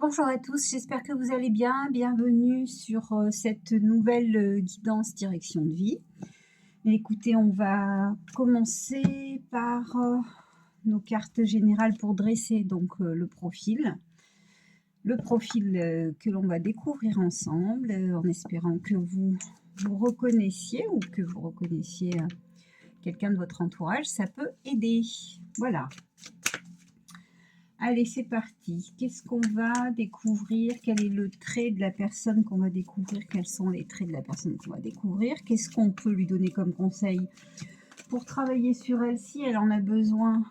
Bonjour à tous, j'espère que vous allez bien. Bienvenue sur cette nouvelle guidance direction de vie. Écoutez, on va commencer par nos cartes générales pour dresser donc le profil. Le profil que l'on va découvrir ensemble en espérant que vous vous reconnaissiez ou que vous reconnaissiez quelqu'un de votre entourage, ça peut aider. Voilà. Allez, c'est parti. Qu'est-ce qu'on va découvrir? Quel est le trait de la personne qu'on va découvrir? Quels sont les traits de la personne qu'on va découvrir? Qu'est-ce qu'on peut lui donner comme conseil pour travailler sur elle si elle en a besoin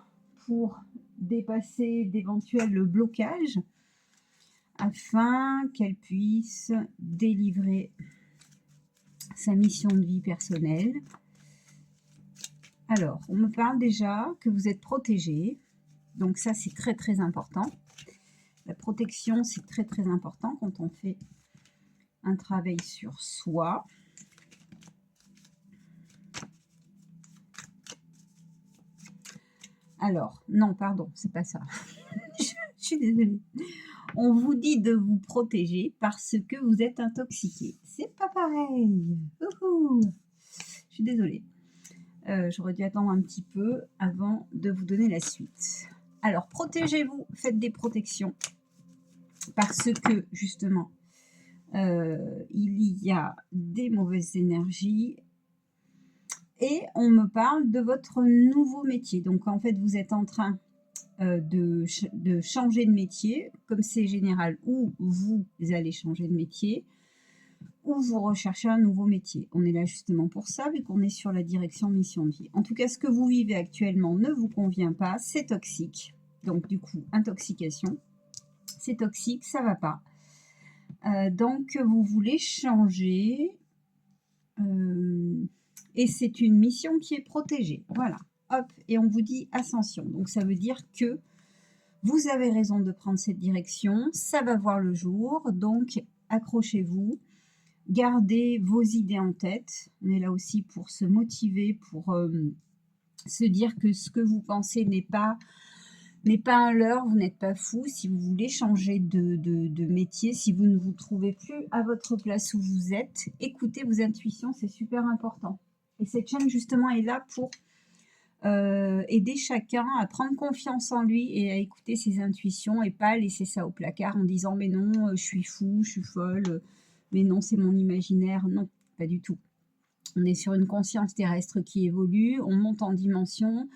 pour dépasser d'éventuels blocages afin qu'elle puisse délivrer sa mission de vie personnelle? Alors, on me parle déjà que vous êtes protégé. Donc ça, c'est très très important. La protection, c'est très très important quand on fait un travail sur soi. Alors, non, pardon, c'est pas ça. Je suis désolée. On vous dit de vous protéger parce que vous êtes intoxiqué. C'est pas pareil. Ouhou. Je suis désolée. J'aurais dû attendre un petit peu avant de vous donner la suite. Alors, protégez-vous, faites des protections parce que justement, il y a des mauvaises énergies et on me parle de votre nouveau métier. Donc en fait, vous êtes en train de changer de métier, comme c'est général, ou vous allez changer de métier, ou vous recherchez un nouveau métier. On est là justement pour ça, vu qu'on est sur la direction mission de vie. En tout cas, ce que vous vivez actuellement ne vous convient pas, c'est toxique. Donc du coup, intoxication, c'est toxique, ça va pas. Donc vous voulez changer et c'est une mission qui est protégée. Voilà, hop, et on vous dit ascension. Donc ça veut dire que vous avez raison de prendre cette direction, ça va voir le jour, donc accrochez-vous, gardez vos idées en tête. On est là aussi pour se motiver, pour se dire que ce que vous pensez n'est pas un leurre, vous n'êtes pas fou. Si vous voulez changer de métier, si vous ne vous trouvez plus à votre place où vous êtes, écoutez vos intuitions, c'est super important. Et cette chaîne justement est là pour aider chacun à prendre confiance en lui et à écouter ses intuitions et pas laisser ça au placard en disant mais non, je suis fou, je suis folle, mais non, c'est mon imaginaire. Non, pas du tout. On est sur une conscience terrestre qui évolue, on monte en dimension.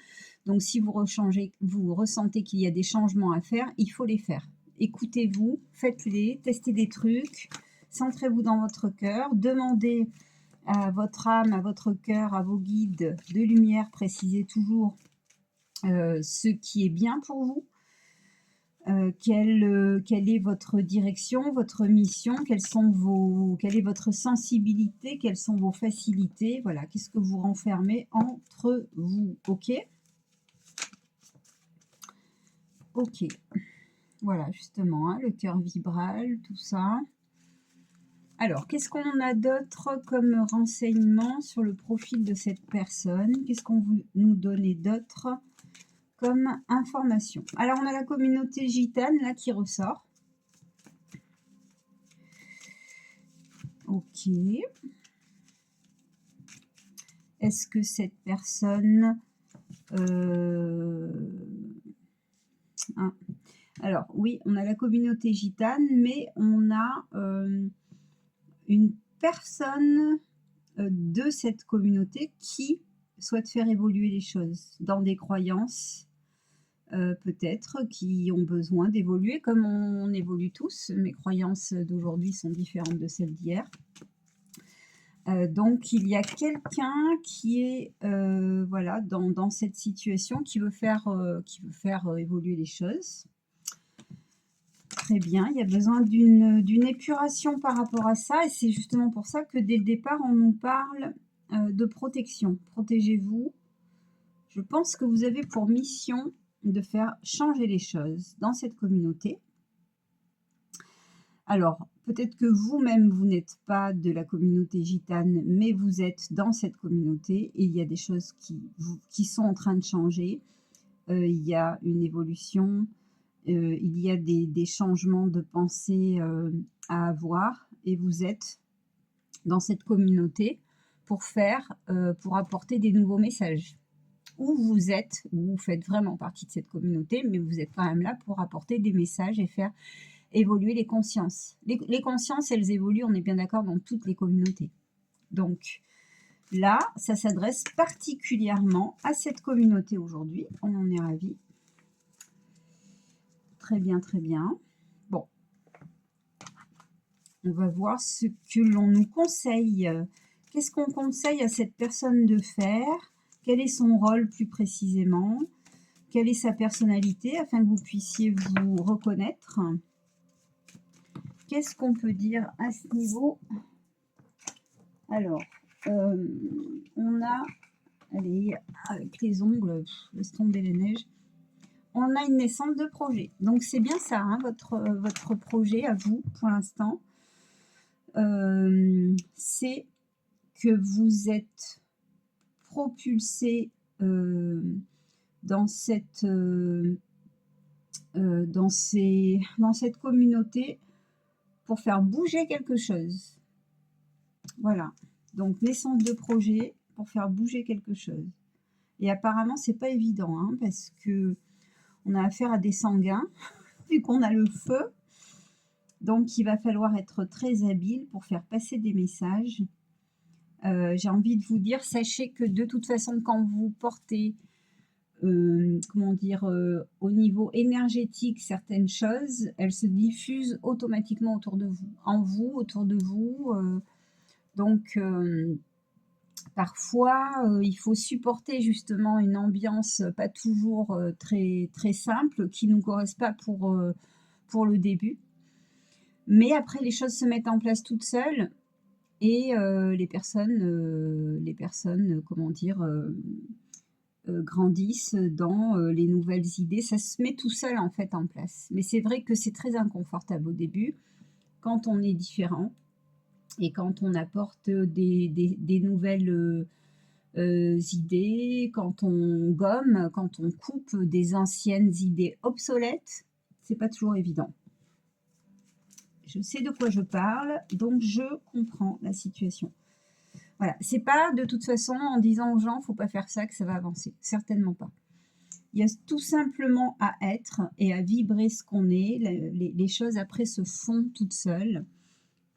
Donc si vous ressentez qu'il y a des changements à faire, il faut les faire. Écoutez-vous, faites-les, testez des trucs, centrez-vous dans votre cœur, demandez à votre âme, à votre cœur, à vos guides de lumière, précisez toujours ce qui est bien pour vous, quelle est votre direction, votre mission, quelle est votre sensibilité, quelles sont vos facilités, voilà, qu'est-ce que vous renfermez entre vous, ok? Ok, voilà, justement, hein, le cœur vibral, tout ça. Alors, qu'est-ce qu'on a d'autre comme renseignement sur le profil de cette personne? Qu'est-ce qu'on veut nous donner d'autre comme information? Alors, on a la communauté gitane, là, qui ressort. Ok. Est-ce que cette personne... hein. Alors, oui, on a la communauté gitane, mais on a une personne de cette communauté qui souhaite faire évoluer les choses dans des croyances peut-être qui ont besoin d'évoluer comme on évolue tous. Mes croyances d'aujourd'hui sont différentes de celles d'hier. Donc il y a quelqu'un qui est voilà, dans cette situation qui veut faire évoluer les choses. Très bien, il y a besoin d'une épuration par rapport à ça et c'est justement pour ça que dès le départ on nous parle de protection. Protégez-vous. Je pense que vous avez pour mission de faire changer les choses dans cette communauté. Alors, peut-être que vous-même, vous n'êtes pas de la communauté gitane, mais vous êtes dans cette communauté et il y a des choses qui sont en train de changer. Il y a une évolution, il y a des changements de pensée à avoir et vous êtes dans cette communauté pour apporter des nouveaux messages. Ou vous faites vraiment partie de cette communauté, mais vous êtes quand même là pour apporter des messages et faire évoluer les consciences. Les consciences, elles évoluent, on est bien d'accord, dans toutes les communautés. Donc là, ça s'adresse particulièrement à cette communauté aujourd'hui. On en est ravis. Très bien, très bien. Bon. On va voir ce que l'on nous conseille. Qu'est-ce qu'on conseille à cette personne de faire? Quel est son rôle plus précisément? Quelle est sa personnalité afin que vous puissiez vous reconnaître? Qu'est-ce qu'on peut dire à ce niveau? Alors, on a, allez, avec les ongles, laisse tomber les neiges. On a une naissance de projet. Donc c'est bien ça, hein, votre projet à vous pour l'instant. C'est que vous êtes propulsé dans cette communauté pour faire bouger quelque chose. Voilà. Donc naissance de projet pour faire bouger quelque chose. Et apparemment c'est pas évident, hein, parce que on a affaire à des sanguins vu qu'on a le feu. Donc il va falloir être très habile pour faire passer des messages. J'ai envie de vous dire, sachez que de toute façon, quand vous portez, comment dire, au niveau énergétique certaines choses, elles se diffusent automatiquement autour de vous, en vous, autour de vous. Donc, parfois, il faut supporter justement une ambiance pas toujours très, très simple, qui ne nous correspond pas pour le début. Mais après, les choses se mettent en place toutes seules. Et les personnes, comment dire, grandissent dans les nouvelles idées. Ça se met tout seul en fait en place. Mais c'est vrai que c'est très inconfortable au début, quand on est différent et quand on apporte des nouvelles idées, quand on gomme, quand on coupe des anciennes idées obsolètes. C'est pas toujours évident. Je sais de quoi je parle, donc je comprends la situation. Voilà, c'est pas de toute façon en disant aux gens faut pas faire ça que ça va avancer, certainement pas. Il y a tout simplement à être et à vibrer ce qu'on est. Les choses après se font toutes seules,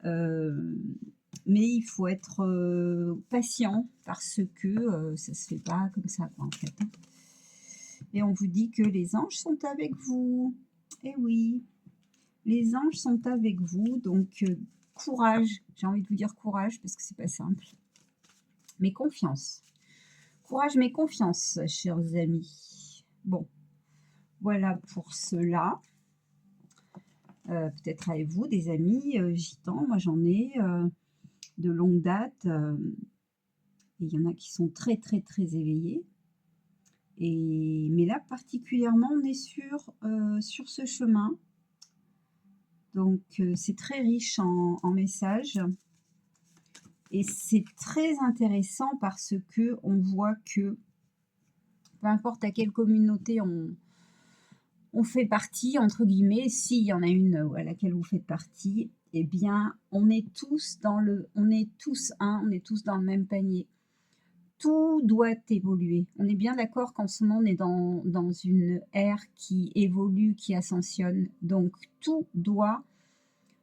mais il faut être patient parce que ça se fait pas comme ça quoi, en fait. Et on vous dit que les anges sont avec vous. Eh oui. Les anges sont avec vous, donc courage. J'ai envie de vous dire courage parce que c'est pas simple. Mais confiance. Courage, mais confiance, chers amis. Bon, voilà pour cela. Peut-être avez-vous des amis gitans. Moi, j'en ai de longue date. Il y en a qui sont très, très, très éveillés. Mais là, particulièrement, on est sur ce chemin. Donc, c'est très riche en messages. Et c'est très intéressant parce que on voit que, peu importe à quelle communauté on fait partie, entre guillemets, s'il y en a une à laquelle vous faites partie, eh bien, on est tous dans le même panier. Tout doit évoluer. On est bien d'accord qu'en ce moment, on est dans une ère qui évolue, qui ascensionne. Donc, tout doit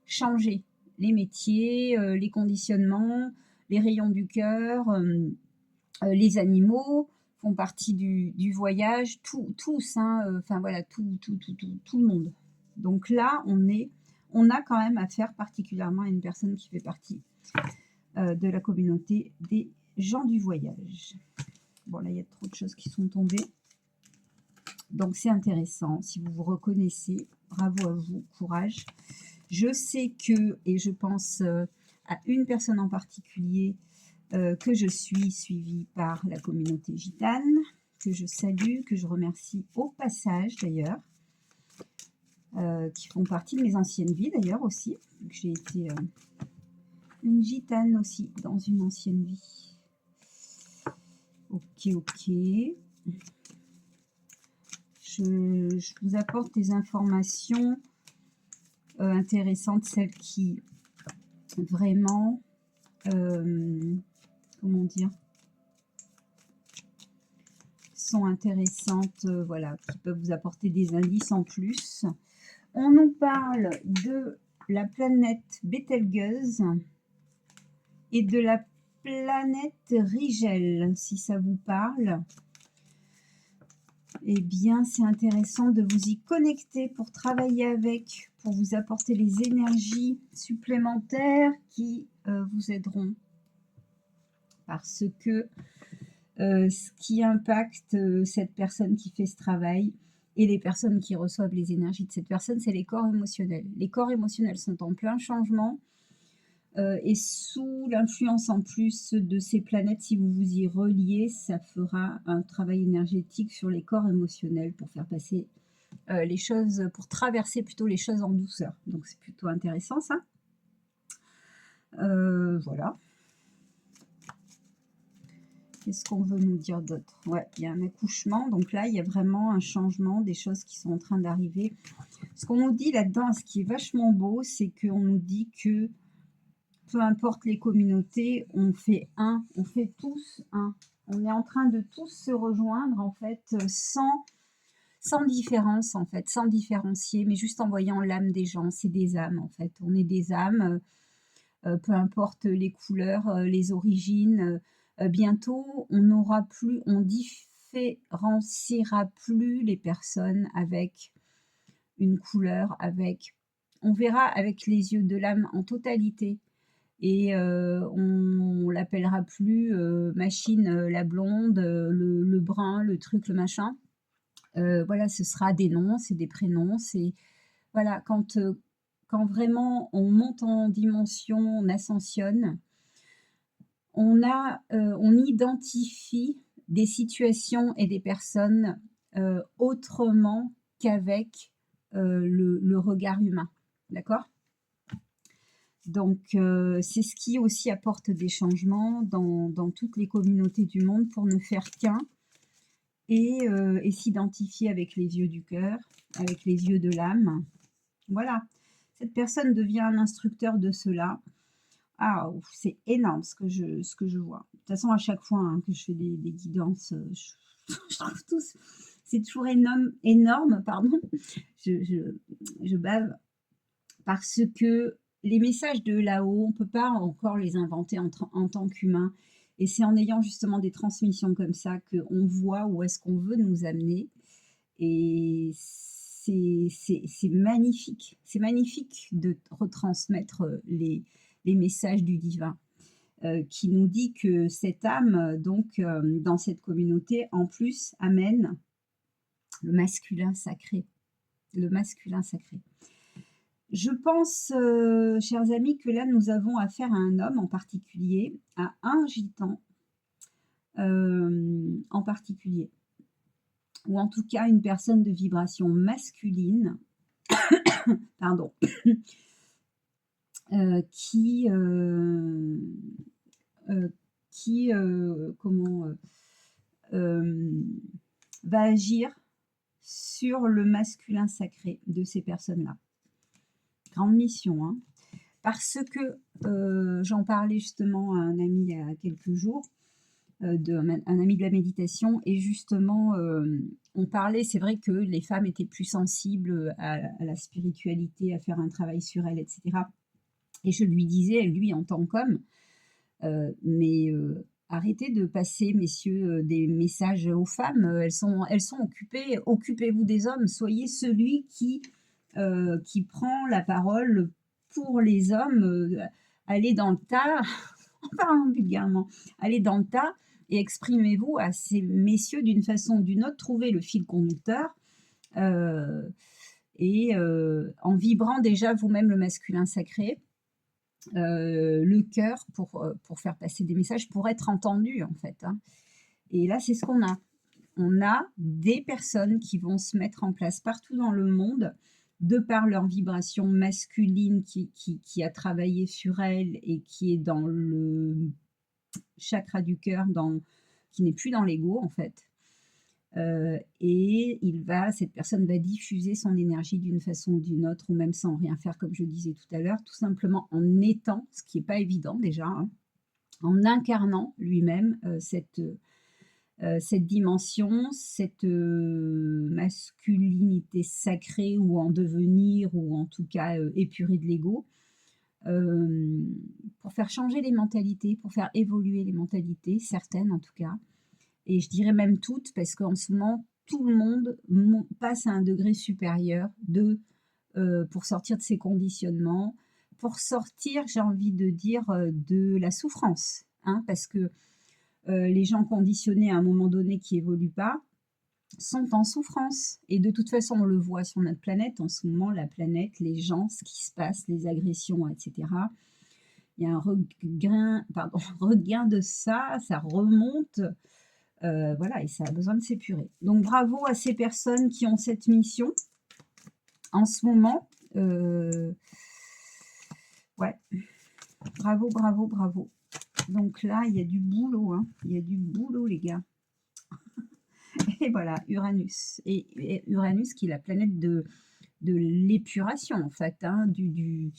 changer. Les métiers, les conditionnements, les rayons du cœur, les animaux font partie du voyage, tous, hein, enfin voilà, tout le monde. Donc là, on a quand même affaire particulièrement à une personne qui fait partie de la communauté des gens du voyage. Bon, là, il y a trop de choses qui sont tombées. Donc, c'est intéressant. Si vous vous reconnaissez, bravo à vous, courage. Je sais que, et je pense à une personne en particulier, que je suis suivie par la communauté gitane, que je salue, que je remercie au passage d'ailleurs, qui font partie de mes anciennes vies d'ailleurs aussi. J'ai été une gitane aussi dans une ancienne vie. Ok. je vous apporte des informations intéressantes, celles qui vraiment, comment dire, sont intéressantes, voilà, qui peuvent vous apporter des indices en plus. On nous parle de la planète Betelgeuse et de la planète Rigel, si ça vous parle. Eh bien, c'est intéressant de vous y connecter pour travailler avec, pour vous apporter les énergies supplémentaires qui vous aideront. Parce que ce qui impacte cette personne qui fait ce travail et les personnes qui reçoivent les énergies de cette personne, c'est les corps émotionnels. Les corps émotionnels sont en plein changement et sous l'influence en plus de ces planètes, si vous vous y reliez, ça fera un travail énergétique sur les corps émotionnels pour faire passer les choses, pour traverser plutôt les choses en douceur. Donc c'est plutôt intéressant ça. Voilà. Qu'est-ce qu'on veut nous dire d'autre? Ouais, il y a un accouchement, donc là, il y a vraiment un changement, des choses qui sont en train d'arriver. Ce qu'on nous dit là-dedans, ce qui est vachement beau, c'est qu'on nous dit que peu importe les communautés, on fait un, on fait tous un. On est en train de tous se rejoindre, en fait, sans différence, en fait, sans différencier, mais juste en voyant l'âme des gens. C'est des âmes, en fait. On est des âmes, peu importe les couleurs, les origines. Bientôt, on différenciera plus les personnes avec une couleur, on verra avec les yeux de l'âme en totalité. Et on l'appellera plus machine la blonde, le brun, le truc, le machin. Voilà, ce sera des noms, c'est des prénoms, c'est voilà, quand vraiment on monte en dimension, on ascensionne, on identifie des situations et des personnes autrement qu'avec le regard humain, d'accord? Donc c'est ce qui aussi apporte des changements dans toutes les communautés du monde pour ne faire qu'un et s'identifier avec les yeux du cœur, avec les yeux de l'âme. Voilà, cette personne devient un instructeur de cela. Ah, c'est énorme ce que je vois. De toute façon, à chaque fois que je fais des guidances, je trouve tous, c'est toujours énorme, pardon, je bave, parce que les messages de là-haut, on ne peut pas encore les inventer en tant qu'humain. Et c'est en ayant justement des transmissions comme ça qu'on voit où est-ce qu'on veut nous amener. Et c'est magnifique. C'est magnifique de retransmettre les messages du divin, qui nous dit que cette âme, donc, dans cette communauté, en plus, amène le masculin sacré. Le masculin sacré. Je pense, chers amis, que là, nous avons affaire à un homme en particulier, à un gitan en particulier, ou en tout cas une personne de vibration masculine, pardon, qui va agir sur le masculin sacré de ces personnes-là. Grande mission, hein. Parce que j'en parlais justement à un ami il y a quelques jours, un ami de la méditation, et justement on parlait, c'est vrai que les femmes étaient plus sensibles à la spiritualité, à faire un travail sur elles, etc. Et je lui disais, lui en tant qu'homme, mais arrêtez de passer, messieurs, des messages aux femmes, elles sont occupées, occupez-vous des hommes, soyez celui qui prend la parole pour les hommes, allez dans le tas, en parlant vulgairement, allez dans le tas et exprimez-vous à ces messieurs d'une façon ou d'une autre, trouvez le fil conducteur et en vibrant déjà vous-même le masculin sacré, le cœur pour faire passer des messages, pour être entendu en fait, hein. Et là, c'est ce qu'on a. On a des personnes qui vont se mettre en place partout dans le monde, de par leur vibration masculine qui a travaillé sur elle et qui est dans le chakra du cœur, qui n'est plus dans l'ego en fait. et cette personne va diffuser son énergie d'une façon ou d'une autre, ou même sans rien faire, comme je disais tout à l'heure, tout simplement en étant, ce qui n'est pas évident déjà, hein, en incarnant lui-même cette dimension, cette masculinité sacrée, ou en devenir, ou en tout cas épurée de l'ego, pour faire changer les mentalités, pour faire évoluer les mentalités, certaines en tout cas, et je dirais même toutes, parce qu'en ce moment, tout le monde passe à un degré supérieur pour sortir de ses conditionnements, pour sortir, j'ai envie de dire, de la souffrance, hein, parce que les gens conditionnés à un moment donné qui évoluent pas sont en souffrance. Et de toute façon, on le voit sur notre planète, en ce moment, la planète, les gens, ce qui se passe, les agressions, etc. Il y a un regain de ça remonte, voilà, et ça a besoin de s'épurer. Donc bravo à ces personnes qui ont cette mission en ce moment. Ouais, bravo, bravo, bravo. Donc là, il y a du boulot, hein. Il y a du boulot, les gars. Et voilà, Uranus. Et Uranus qui est la planète de l'épuration, en fait, hein, il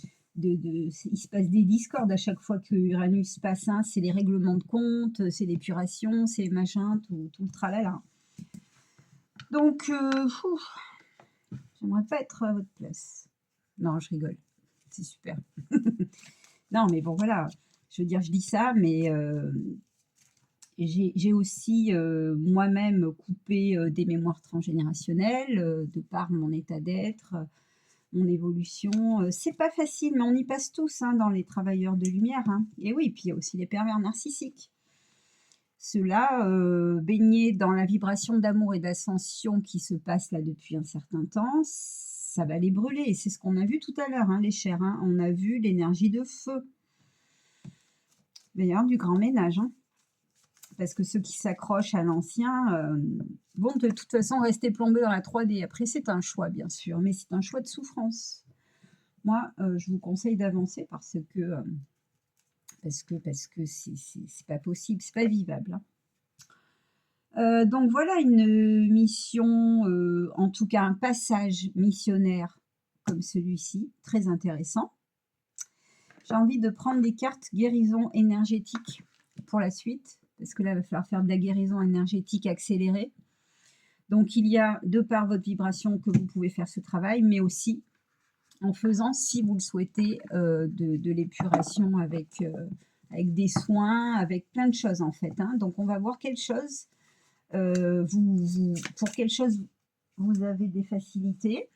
se passe des discordes à chaque fois que Uranus passe, hein, c'est les règlements de compte, c'est l'épuration, c'est machin, tout le tralala. Donc, j'aimerais pas être à votre place. Non, je rigole, c'est super. Non, mais bon, voilà, je veux dire, je dis ça, mais j'ai aussi moi-même coupé des mémoires transgénérationnelles de par mon état d'être, mon évolution. C'est pas facile, mais on y passe tous, hein, dans les travailleurs de lumière, hein. Et oui, puis il y a aussi les pervers narcissiques. Ceux-là, baignés dans la vibration d'amour et d'ascension qui se passe là depuis un certain temps, ça va les brûler. Et c'est ce qu'on a vu tout à l'heure, hein, les chers, hein. On a vu l'énergie de feu. D'ailleurs, du grand ménage, hein. Parce que ceux qui s'accrochent à l'ancien vont de toute façon rester plombés dans la 3D. Après, c'est un choix, bien sûr, mais c'est un choix de souffrance. Moi, je vous conseille d'avancer parce que c'est pas possible, c'est pas vivable, hein. Donc voilà une mission, en tout cas un passage missionnaire comme celui-ci, très intéressant. J'ai envie de prendre des cartes guérison énergétique pour la suite, parce que là, il va falloir faire de la guérison énergétique accélérée. Donc, il y a, de par votre vibration, que vous pouvez faire ce travail, mais aussi en faisant, si vous le souhaitez, de l'épuration avec des soins, avec plein de choses, en fait, hein. Donc, on va voir quelle chose, pour quelle chose vous avez des facilités.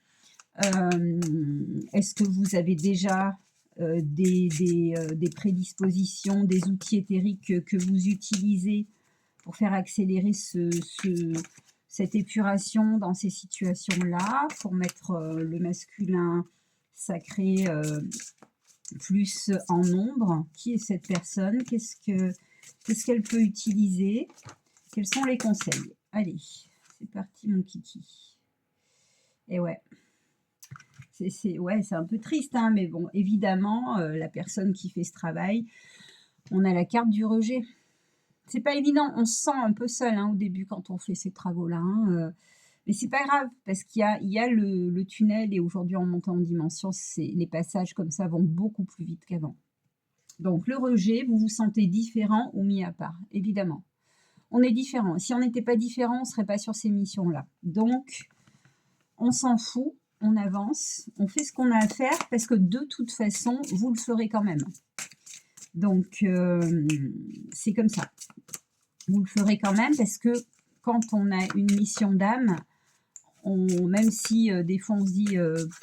Est-ce que vous avez déjà des prédispositions, des outils éthériques que vous utilisez pour faire accélérer cette épuration dans ces situations-là, pour mettre le masculin sacré plus en ombre? Qui est cette personne? Qu'est-ce qu'elle peut utiliser? Quels sont les conseils? Allez, c'est parti mon kiki. Et ouais. C'est un peu triste, hein, mais bon, évidemment, la personne qui fait ce travail, on a la carte du rejet. C'est pas évident, on se sent un peu seul, hein, au début quand on fait ces travaux-là, hein, mais c'est pas grave, parce qu'il y a le tunnel, et aujourd'hui en montant en dimension, les passages comme ça vont beaucoup plus vite qu'avant. Donc le rejet, vous vous sentez différent ou mis à part, évidemment. On est différent. Si on n'était pas différent, on ne serait pas sur ces missions-là. Donc, on s'en fout. On avance, on fait ce qu'on a à faire parce que de toute façon, vous le ferez quand même. Donc, c'est comme ça. Vous le ferez quand même parce que quand on a une mission d'âme, même si des fois on se dit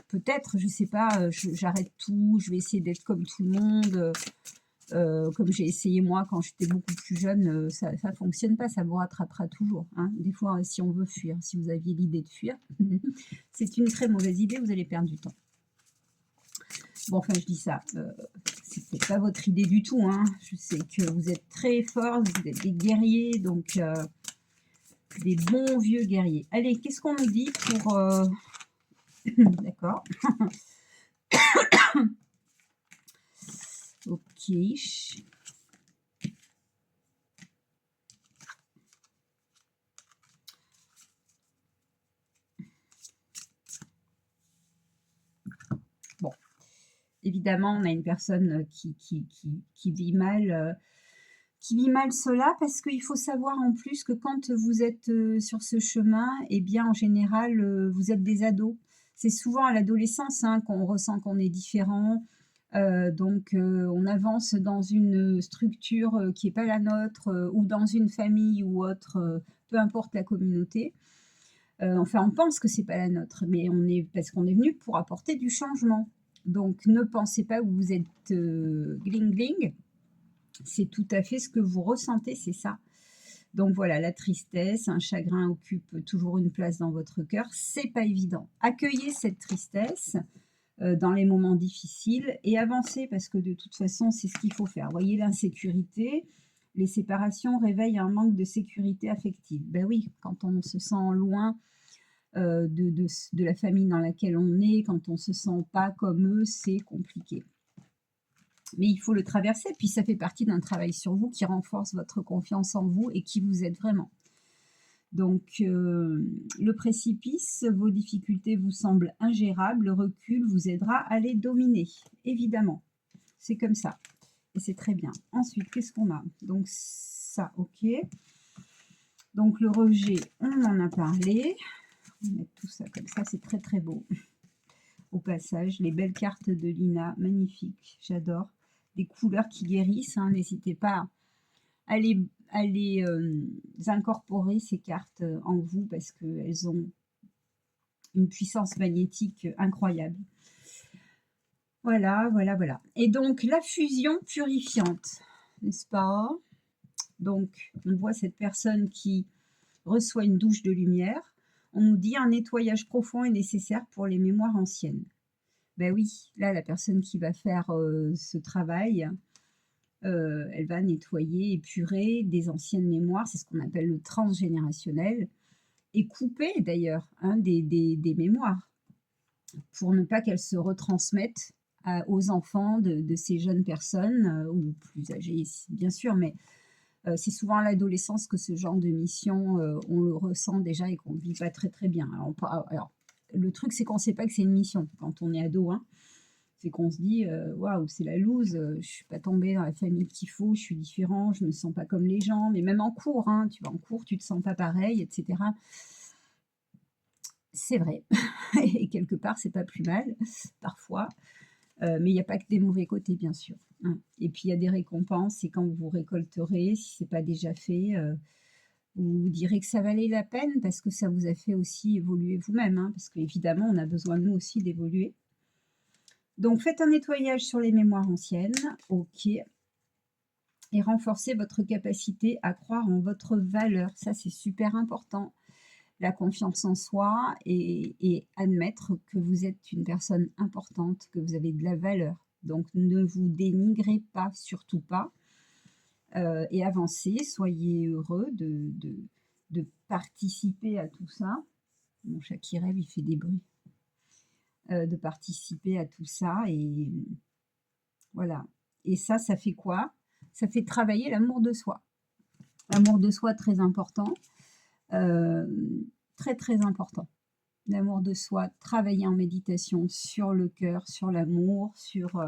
peut-être, je sais pas, j'arrête tout, je vais essayer d'être comme tout le monde, comme j'ai essayé moi quand j'étais beaucoup plus jeune, ça ne fonctionne pas, ça vous rattrapera toujours, hein. Des fois, si on veut fuir, si vous aviez l'idée de fuir, c'est une très mauvaise idée, vous allez perdre du temps. Bon, enfin, je dis ça, c'est peut-être pas votre idée du tout, hein. Je sais que vous êtes très forts, vous êtes des guerriers, donc des bons vieux guerriers. Allez, qu'est-ce qu'on nous dit pour... D'accord. Ok. évidemment, on a une personne qui vit mal. Qui vit mal cela parce qu'il faut savoir en plus que quand vous êtes sur ce chemin, eh bien en général, vous êtes des ados. C'est souvent à l'adolescence hein, qu'on ressent qu'on est différent. Donc on avance dans une structure qui n'est pas la nôtre ou dans une famille ou autre, peu importe la communauté. Enfin, on pense que c'est pas la nôtre, mais parce qu'on est venu pour apporter du changement. Donc ne pensez pas que vous êtes gling gling. C'est tout à fait ce que vous ressentez, c'est ça. Donc voilà, la tristesse, un chagrin occupe toujours une place dans votre cœur. C'est pas évident. Accueillez cette tristesse dans les moments difficiles et avancez parce que de toute façon, c'est ce qu'il faut faire. Voyez l'insécurité, les séparations réveillent un manque de sécurité affective. Ben oui, quand on se sent loin de la famille dans laquelle on est, quand on se sent pas comme eux, c'est compliqué. Mais il faut le traverser, puis ça fait partie d'un travail sur vous qui renforce votre confiance en vous et qui vous aide vraiment. Donc, le précipice, vos difficultés vous semblent ingérables, le recul vous aidera à les dominer, évidemment. C'est comme ça, et c'est très bien. Ensuite, qu'est-ce qu'on a? Donc ça, ok. Donc le rejet, on en a parlé. On va mettre tout ça comme ça, c'est très très beau. Au passage, les belles cartes de Lina, magnifiques, j'adore. Des couleurs qui guérissent, hein, n'hésitez pas à les incorporer, ces cartes, en vous, parce qu'elles ont une puissance magnétique incroyable. Voilà, voilà, voilà. Et donc, la fusion purifiante, n'est-ce pas? Donc, on voit cette personne qui reçoit une douche de lumière. On nous dit un nettoyage profond est nécessaire pour les mémoires anciennes. Ben oui, là, la personne qui va faire ce travail, elle va nettoyer, épurer des anciennes mémoires, c'est ce qu'on appelle le transgénérationnel, et couper d'ailleurs hein, des mémoires pour ne pas qu'elles se retransmettent aux enfants de ces jeunes personnes, ou plus âgées bien sûr, mais c'est souvent à l'adolescence que ce genre de mission, on le ressent déjà et qu'on ne vit pas très très bien. Alors, le truc, c'est qu'on ne sait pas que c'est une mission quand on est ado, hein. C'est qu'on se dit waouh, c'est la loose, je suis pas tombée dans la famille qu'il faut, je suis différent, je me sens pas comme les gens, mais même en cours, hein, tu vas en cours, tu te sens pas pareil, etc. C'est vrai, et quelque part, c'est pas plus mal, parfois, mais il n'y a pas que des mauvais côtés, bien sûr, hein. Et puis il y a des récompenses, et quand vous récolterez, si c'est pas déjà fait, vous direz que ça valait la peine parce que ça vous a fait aussi évoluer vous-même, hein, parce qu'évidemment, on a besoin, nous aussi, d'évoluer. Donc, faites un nettoyage sur les mémoires anciennes, ok, et renforcez votre capacité à croire en votre valeur. Ça, c'est super important. La confiance en soi et admettre que vous êtes une personne importante, que vous avez de la valeur. Donc, ne vous dénigrez pas, surtout pas, et avancez. Soyez heureux de participer à tout ça. Mon chat qui rêve, il fait des bruits. De participer à tout ça et voilà. Et ça fait quoi? Ça fait travailler l'amour de soi. L'amour de soi, très important. Très, très important. L'amour de soi, travailler en méditation sur le cœur, sur l'amour, sur...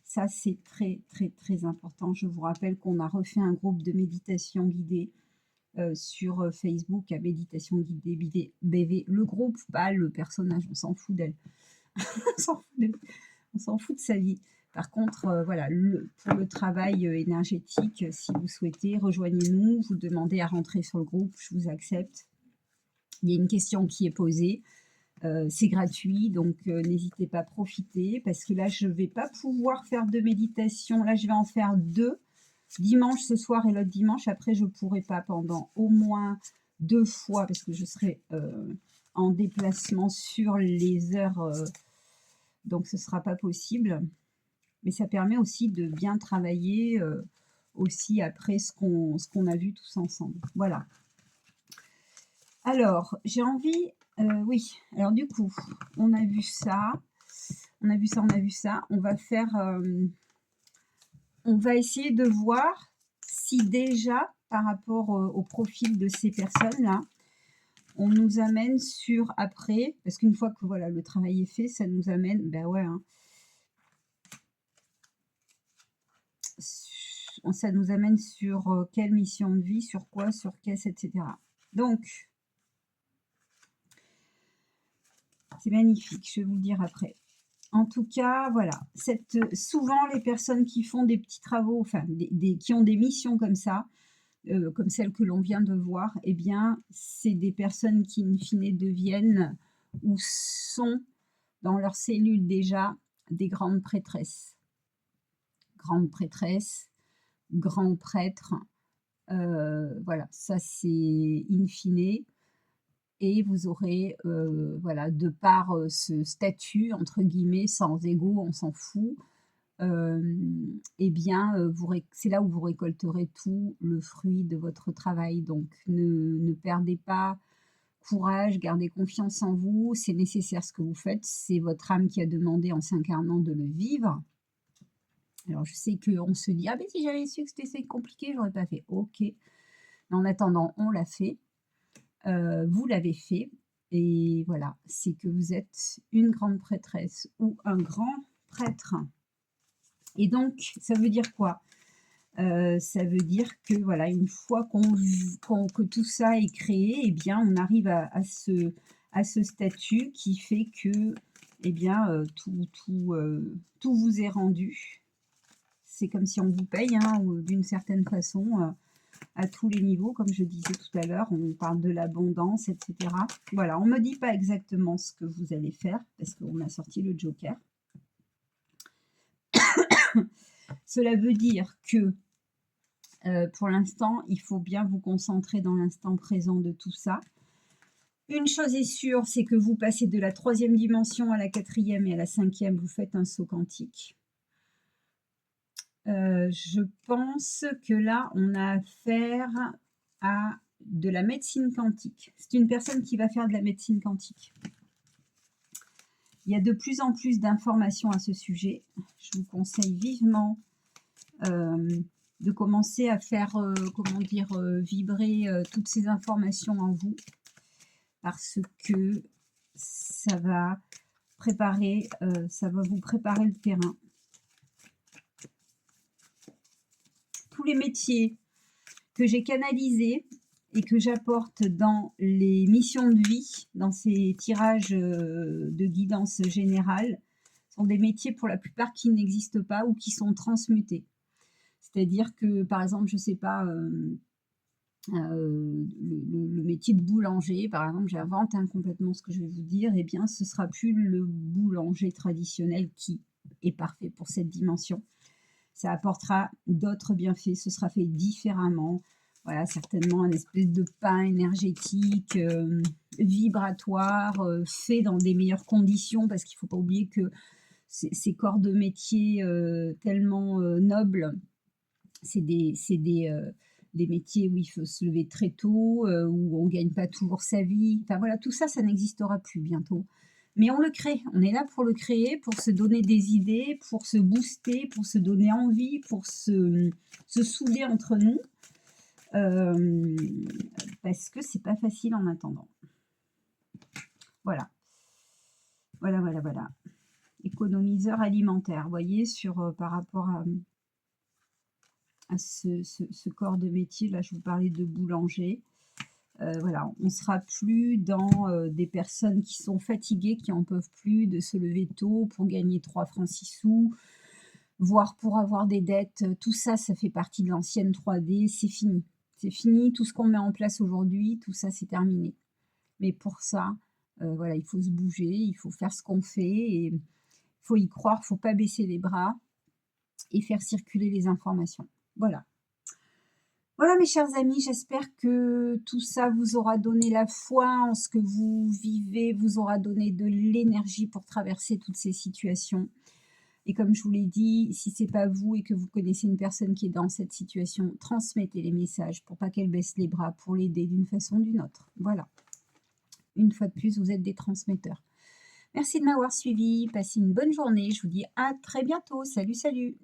ça, c'est très, très, très important. Je vous rappelle qu'on a refait un groupe de méditation guidée sur Facebook à méditation guidée BV. Le groupe, pas le personnage, on s'en fout d'elle. On s'en fout de sa vie. Par contre, voilà, pour le travail énergétique, si vous souhaitez, rejoignez-nous, vous demandez à rentrer sur le groupe, je vous accepte. Il y a une question qui est posée, c'est gratuit, donc n'hésitez pas à profiter, parce que là, je ne vais pas pouvoir faire de méditation. Là, je vais en faire 2, dimanche ce soir et l'autre dimanche. Après, je ne pourrai pas pendant au moins 2 fois, parce que je serai en déplacement sur les heures... donc ce ne sera pas possible, mais ça permet aussi de bien travailler aussi après ce qu'on a vu tous ensemble. Voilà. Alors, j'ai envie, oui, alors du coup, on a vu ça, on a vu ça, on a vu ça. On va faire, on va essayer de voir si déjà, par rapport au profil de ces personnes-là, on nous amène sur après, parce qu'une fois que voilà, le travail est fait, ça nous amène, ben ouais, hein, ça nous amène sur quelle mission de vie, sur quoi, sur qu'est-ce, etc. Donc, c'est magnifique, je vais vous le dire après. En tout cas, voilà, souvent les personnes qui font des petits travaux, enfin, qui ont des missions comme ça, comme celle que l'on vient de voir, eh bien, c'est des personnes qui, in fine, deviennent ou sont dans leur cellule déjà des grandes prêtresses. Grandes prêtresses, grands prêtres, voilà, ça c'est in fine. Et vous aurez, voilà, de par ce statut, entre guillemets, sans ego, on s'en fout, eh bien, c'est là où vous récolterez tout le fruit de votre travail. Donc, ne perdez pas courage, gardez confiance en vous, c'est nécessaire ce que vous faites, c'est votre âme qui a demandé en s'incarnant de le vivre. Alors, je sais qu'on se dit: «Ah ben si j'avais su que c'était compliqué, j'aurais pas fait». OK, mais en attendant, on l'a fait, vous l'avez fait et voilà, c'est que vous êtes une grande prêtresse ou un grand prêtre. Et donc, ça veut dire quoi? Ça veut dire que voilà, une fois que tout ça est créé, eh bien, on arrive à ce statut qui fait que, eh bien, tout vous est rendu. C'est comme si on vous paye, hein, ou d'une certaine façon, à tous les niveaux, comme je disais tout à l'heure, on parle de l'abondance, etc. Voilà, on ne me dit pas exactement ce que vous allez faire, parce qu'on a sorti le joker. Cela veut dire que pour l'instant, il faut bien vous concentrer dans l'instant présent de tout ça. Une chose est sûre, c'est que vous passez de la 3e dimension à la 4e et à la 5e, vous faites un saut quantique. Je pense que là, on a affaire à de la médecine quantique. C'est une personne qui va faire de la médecine quantique. Il y a de plus en plus d'informations à ce sujet. Je vous conseille vivement de commencer à faire, vibrer toutes ces informations en vous, parce que ça va vous préparer le terrain. Tous les métiers que j'ai canalisés et que j'apporte dans les missions de vie, dans ces tirages de guidance générale, sont des métiers pour la plupart qui n'existent pas ou qui sont transmutés. C'est-à-dire que, par exemple, je ne sais pas, le métier de boulanger, par exemple, j'invente complètement ce que je vais vous dire, eh bien, ce ne sera plus le boulanger traditionnel qui est parfait pour cette dimension. Ça apportera d'autres bienfaits, ce sera fait différemment. Voilà, certainement un espèce de pain énergétique, vibratoire, fait dans des meilleures conditions, parce qu'il ne faut pas oublier que ces corps de métier tellement nobles, c'est des métiers où il faut se lever très tôt, où on ne gagne pas toujours sa vie. Enfin voilà, tout ça, ça n'existera plus bientôt. Mais on le crée, on est là pour le créer, pour se donner des idées, pour se booster, pour se donner envie, pour se souder entre nous. Parce que c'est pas facile en attendant. Voilà. Voilà. Économiseur alimentaire, vous voyez, par rapport à ce corps de métier, là je vous parlais de boulanger. Voilà, on ne sera plus dans des personnes qui sont fatiguées, qui n'en peuvent plus de se lever tôt pour gagner 3 francs 6 sous, voire pour avoir des dettes. Tout ça, ça fait partie de l'ancienne 3D, c'est fini. C'est fini, tout ce qu'on met en place aujourd'hui, tout ça, c'est terminé. Mais pour ça, voilà, il faut se bouger, il faut faire ce qu'on fait, et il faut y croire, il ne faut pas baisser les bras et faire circuler les informations. Voilà. Voilà mes chers amis, j'espère que tout ça vous aura donné la foi en ce que vous vivez, vous aura donné de l'énergie pour traverser toutes ces situations. Et comme je vous l'ai dit, si ce n'est pas vous et que vous connaissez une personne qui est dans cette situation, transmettez les messages pour pas qu'elle baisse les bras, pour l'aider d'une façon ou d'une autre. Voilà. Une fois de plus, vous êtes des transmetteurs. Merci de m'avoir suivi, passez une bonne journée, je vous dis à très bientôt. Salut, salut!